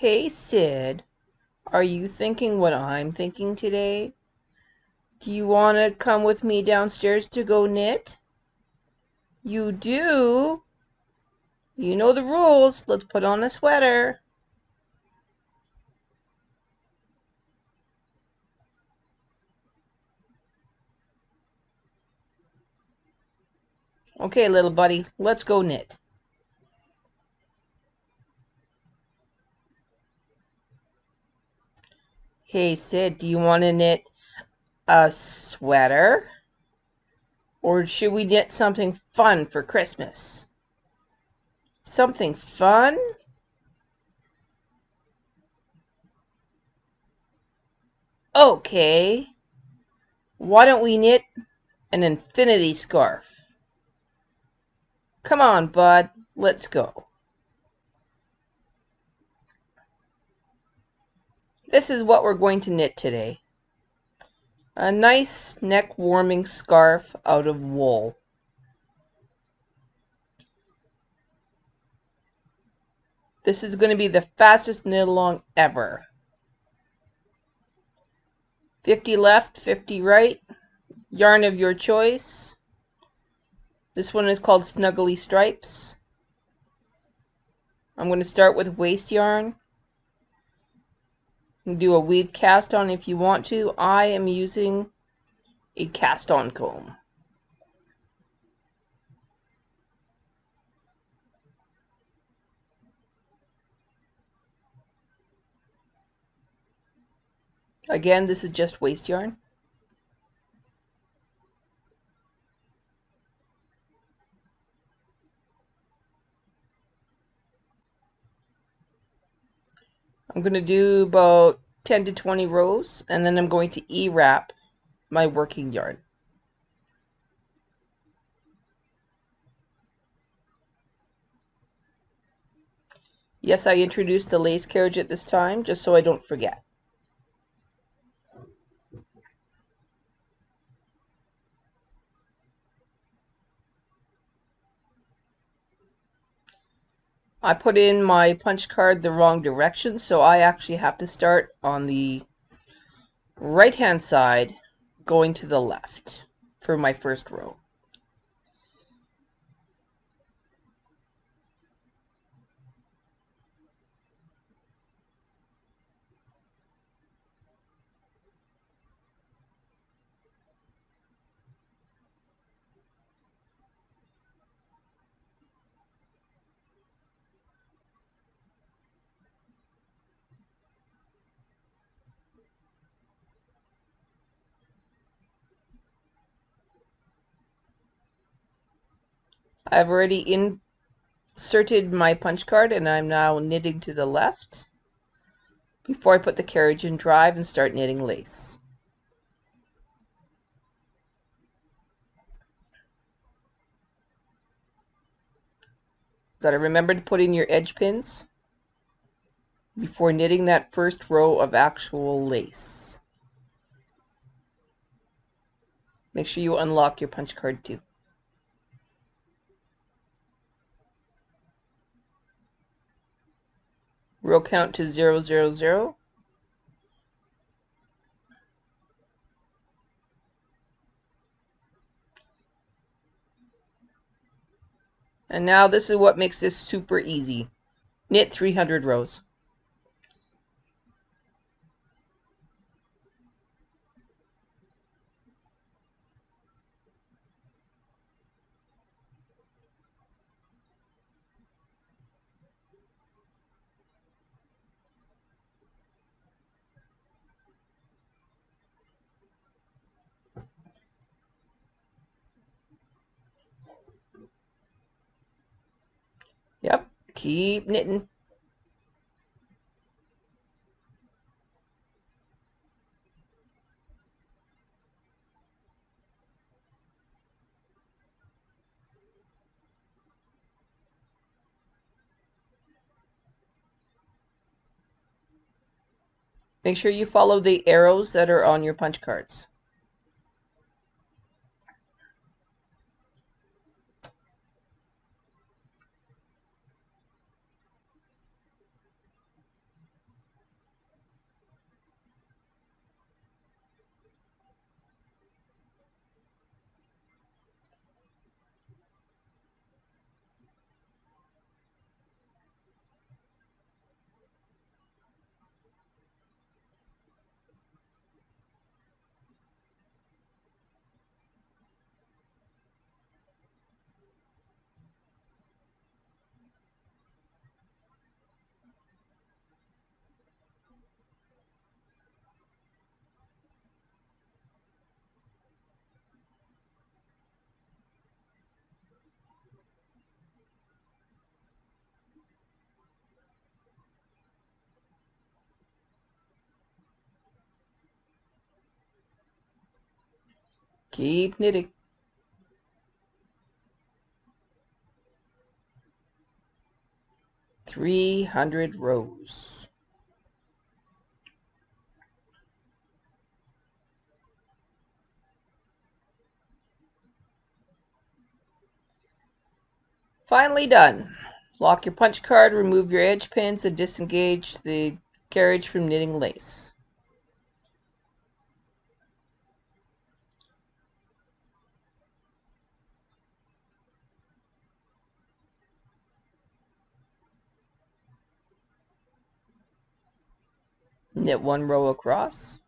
Hey Sid, are you thinking what I'm thinking today? Do you want to come with me downstairs to go knit? You do? You know the rules. Let's put on a sweater. Okay, little buddy, let's go knit. Hey Sid, do you want to knit a sweater? Or should we knit something fun for Christmas? Something fun? Okay. Why don't we knit an infinity scarf? Come on, bud. Let's go. This is what we're going to knit today. A nice neck-warming scarf out of wool. This is going to be the fastest knit-along ever. 50 left, 50 right. Yarn of your choice. This one is called Snuggly Stripes. I'm going to start with waste yarn. You can do a weed cast on if you want to. I am using a cast on comb. Again, this is just waste yarn. I'm going to do about 10 to 20 rows, and then I'm going to E-wrap my working yarn. Yes, I introduced the lace carriage at this time, just so I don't forget. I put in my punch card the wrong direction, so I actually have to start on the right-hand side, going to the left for my first row. I've already inserted my punch card, and I'm now knitting to the left before I put the carriage in drive and start knitting lace. Got to remember to put in your edge pins before knitting that first row of actual lace. Make sure you unlock your punch card too. Row count to 0, 0, 0. And now this is what makes this super easy. Knit 300 rows. Yep, keep knitting. Make sure you follow the arrows that are on your punch cards. Keep knitting. "300 rows." Finally done. Lock your punch card, remove your edge pins, and disengage the carriage from knitting lace. Knit 1 row across.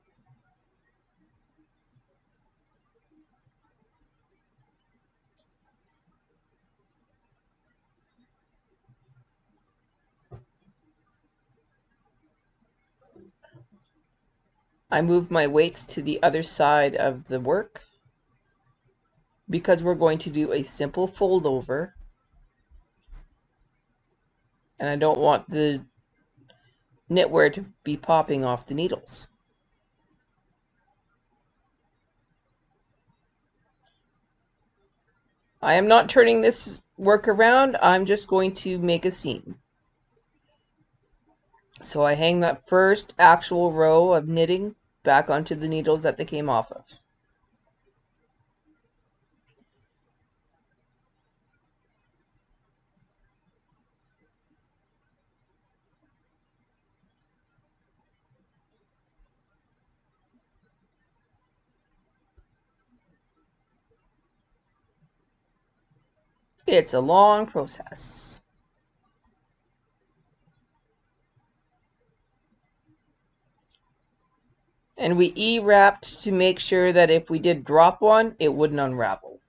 I moved my weights to the other side of the work because we're going to do a simple fold over, and I don't want the knitwear to be popping off the needles. I am not turning this work around, I'm just going to make a seam. So I hang that first actual row of knitting back onto the needles that they came off of. It's a long process. And we E-wrapped to make sure that if we did drop one, it wouldn't unravel.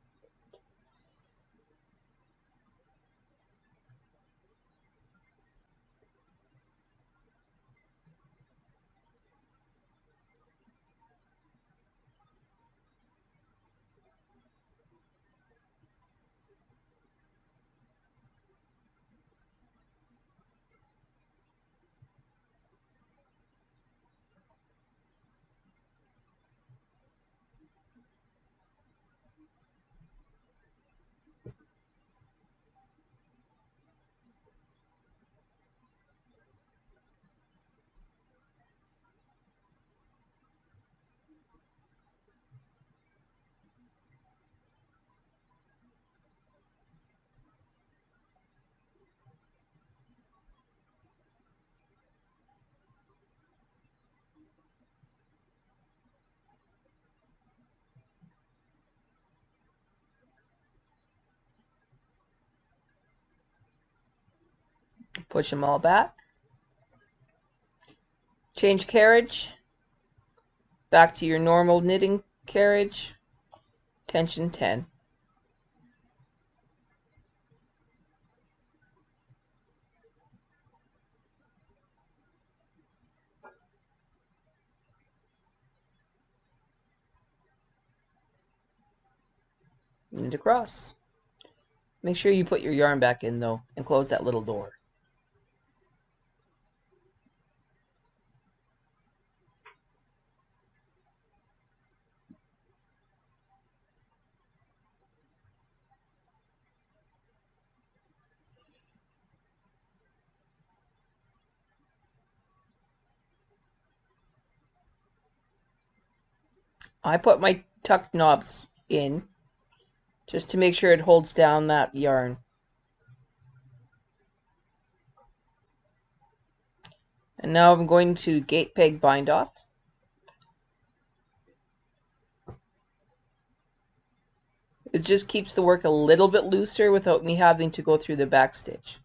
Push them all back. Change carriage. Back to your normal knitting carriage. Tension 10. Knit across. Make sure you put your yarn back in though and close that little door. I put my tuck knobs in just to make sure it holds down that yarn. And now I'm going to gate peg bind off. It just keeps the work a little bit looser without me having to go through the back stitch.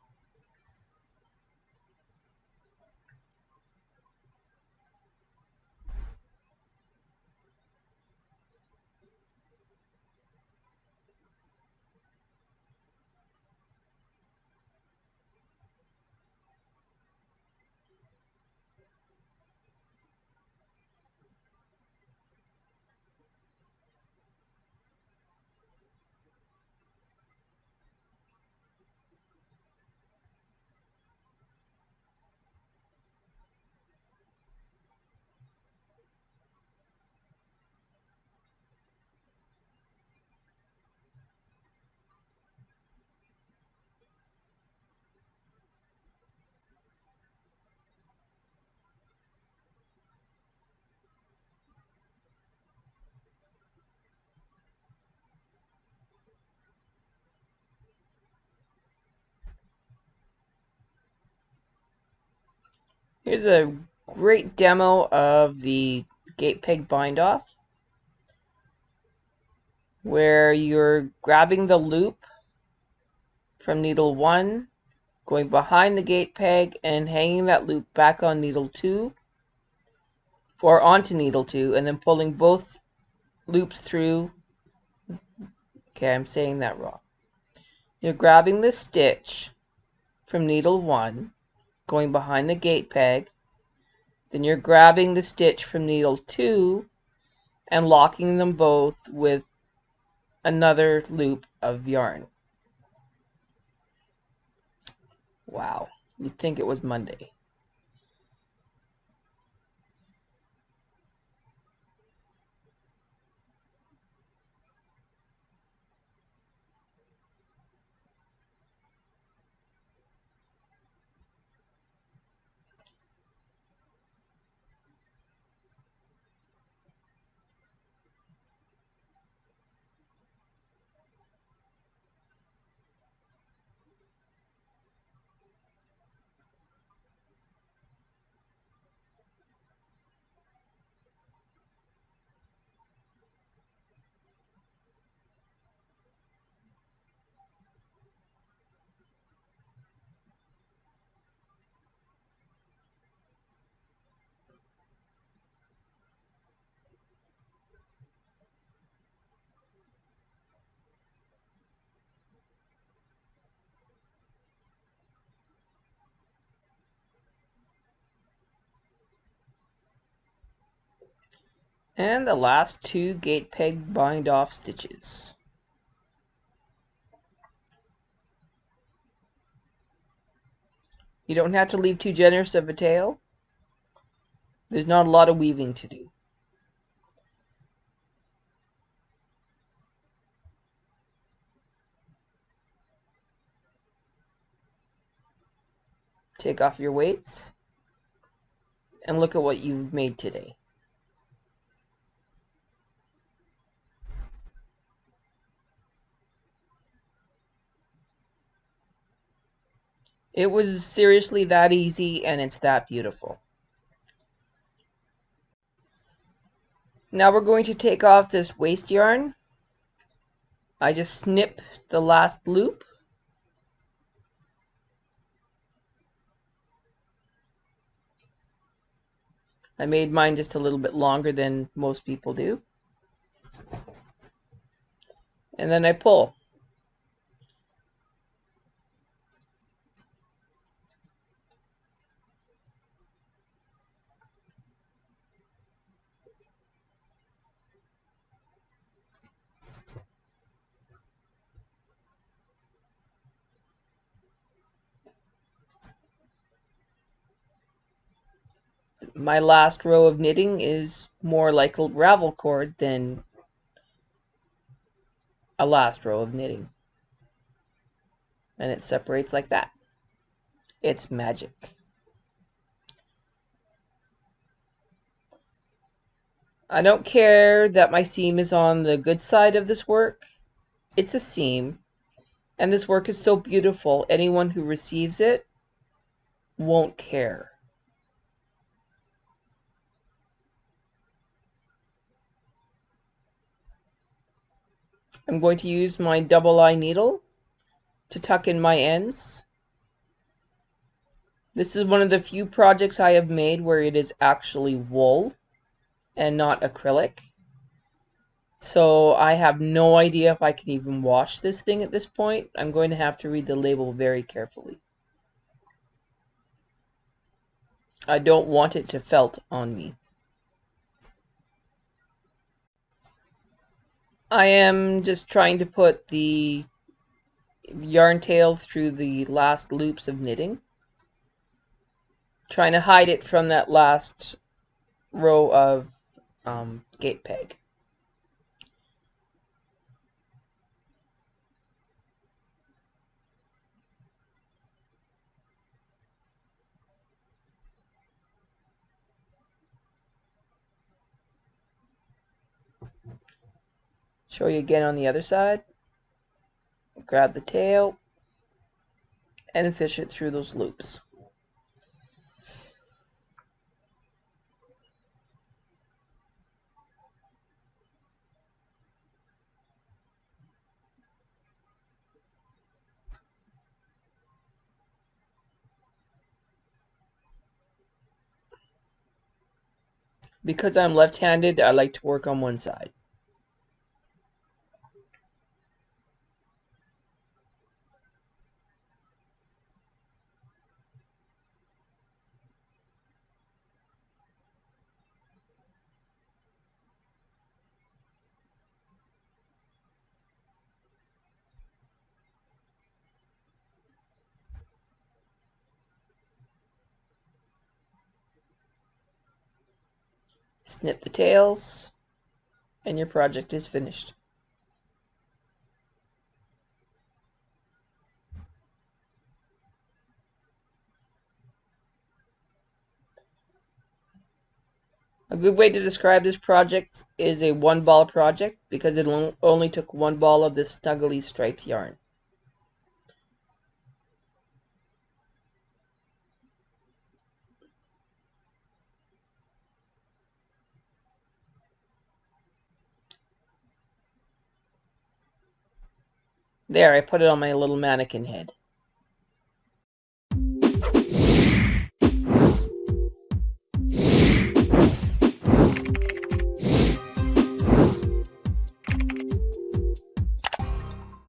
Here's a great demo of the gate peg bind off, where you're grabbing the loop from needle 1, going behind the gate peg and hanging that loop back on needle 2 or onto needle 2, and then pulling both loops through. Okay, I'm saying that wrong. You're grabbing the stitch from needle 1, going behind the gate peg, then you're grabbing the stitch from needle 2 and locking them both with another loop of yarn. Wow, you'd think it was Monday. And the last 2 gate peg bind off stitches. You don't have to leave too generous of a tail. There's not a lot of weaving to do. Take off your weights and look at what you've made today. It was seriously that easy, and it's that beautiful. Now we're going to take off this waste yarn. I just snip the last loop. I made mine just a little bit longer than most people do. And then I pull. My last row of knitting is more like a ravel cord than a last row of knitting. And it separates like that. It's magic. I don't care that my seam is on the good side of this work. It's a seam, and this work is so beautiful, anyone who receives it won't care. I'm going to use my double eye needle to tuck in my ends. This is one of the few projects I have made where it is actually wool and not acrylic. So I have no idea if I can even wash this thing at this point. I'm going to have to read the label very carefully. I don't want it to felt on me. I am just trying to put the yarn tail through the last loops of knitting, trying to hide it from that last row of gate peg. Show you again on the other side. Grab the tail and fish it through those loops. Because I'm left-handed, I like to work on one side. Snip the tails, and your project is finished. A good way to describe this project is a one-ball project because it only took one ball of this snuggly striped yarn. There, I put it on my little mannequin head.